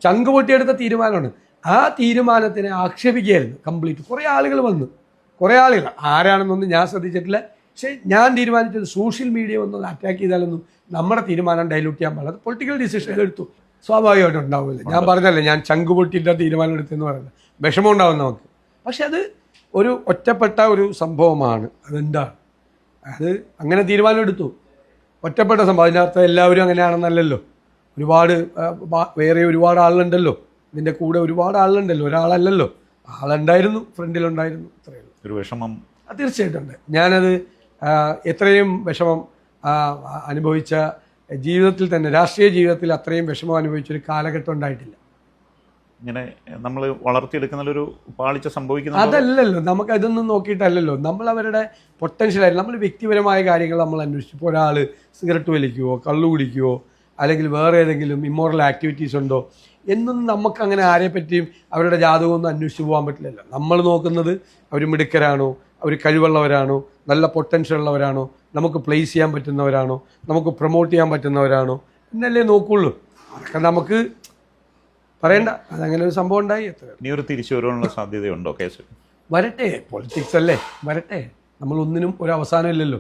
ചങ്ക് പൊട്ടിയെടുത്ത തീരുമാനമാണ്. ആ തീരുമാനത്തിനെ ആക്ഷേപിക്കുകയായിരുന്നു കംപ്ലീറ്റ്. കുറേ ആളുകൾ വന്നു, കുറേ ആളുകൾ ആരാണെന്നൊന്നും ഞാൻ ശ്രദ്ധിച്ചിട്ടില്ല. പക്ഷേ ഞാൻ തീരുമാനിച്ചത് സോഷ്യൽ മീഡിയ ഒന്നും അറ്റാക്ക് ചെയ്താലൊന്നും നമ്മുടെ തീരുമാനം ഡൈലൂട്ട് ചെയ്യാൻ പാടില്ല. പൊളിറ്റിക്കൽ ഡിസിഷൻ എടുത്തു, സ്വാഭാവികമായിട്ടും ഉണ്ടാവില്ല. ഞാൻ പറഞ്ഞല്ലേ, ഞാൻ ചങ്ക് പൊട്ടിയിട്ട് തീരുമാനം എടുത്തെന്ന് പറയുന്നത് വിഷമം ഉണ്ടാവും നമുക്ക്. പക്ഷെ അത് ഒരു ഒറ്റപ്പെട്ട ഒരു സംഭവമാണ്. അതെന്താണ് അത് അങ്ങനെ തീരുമാനം എടുത്തു, ഒറ്റപ്പെട്ട സംഭവം. അതിനകത്ത് എല്ലാവരും അങ്ങനെയാണെന്നല്ലല്ലോ. ഒരുപാട് വേറെ ഒരുപാട് ആളുണ്ടല്ലോ, ഇതിൻ്റെ കൂടെ ഒരുപാട് ആളുണ്ടല്ലോ, ഒരാളല്ലല്ലോ. ആളുണ്ടായിരുന്നു, ഫ്രണ്ടിലുണ്ടായിരുന്നു. അത്രയേ ഉള്ളൂ. ഒരു വിഷമം തീർച്ചയായിട്ടും ഉണ്ട്. ഞാനത് എത്രയും വിഷമം അനുഭവിച്ച ജീവിതത്തിൽ തന്നെ, രാഷ്ട്രീയ ജീവിതത്തിൽ അത്രയും വിഷമം അനുഭവിച്ചൊരു കാലഘട്ടം ഉണ്ടായിട്ടില്ല. ഇങ്ങനെ നമ്മൾ വളർത്തിയെടുക്കുന്നതിലൊരു പാളിച്ച സംഭവിക്കുന്ന അതല്ലല്ലോ, നമുക്ക് അതൊന്നും നോക്കിയിട്ടല്ലല്ലോ. നമ്മൾ അവരുടെ പൊട്ടൻഷ്യലായിട്ട് നമ്മൾ വ്യക്തിപരമായ കാര്യങ്ങൾ നമ്മൾ അന്വേഷിച്ചു. ഇപ്പോൾ ഒരാൾ സിഗരറ്റ് വലിക്കുവോ, കള്ളു കുടിക്കുവോ, അല്ലെങ്കിൽ വേറെ ഏതെങ്കിലും ഇമ്മോറൽ ആക്ടിവിറ്റീസ് ഉണ്ടോ എന്നൊന്നും നമുക്കങ്ങനെ ആരെപ്പറ്റിയും അവരുടെ ജാതകമൊന്നും അന്വേഷിച്ച് പോകാൻ പറ്റില്ലല്ലോ. നമ്മൾ നോക്കുന്നത് അവർ മിടുക്കരാണോ, അവർ കഴിവുള്ളവരാണോ, നല്ല പൊട്ടൻഷ്യൽ ഉള്ളവരാണോ, നമുക്ക് പ്ലേസ് ചെയ്യാൻ പറ്റുന്നവരാണോ, നമുക്ക് പ്രൊമോട്ട് ചെയ്യാൻ പറ്റുന്നവരാണോ എന്നല്ലേ നോക്കുള്ളൂ. അതൊക്കെ നമുക്ക് പറയണ്ട. അതങ്ങനെ ഒരു സംഭവം ഉണ്ടായി. എത്ര ഇനി ഒരു തിരിച്ചു വരാനുള്ള സാധ്യതയുണ്ടോ കേസ്? വരട്ടെ, പൊളിറ്റിക്സ് അല്ലേ, വരട്ടെ. നമ്മളൊന്നിനും ഒരു അവസാനം ഇല്ലല്ലോ.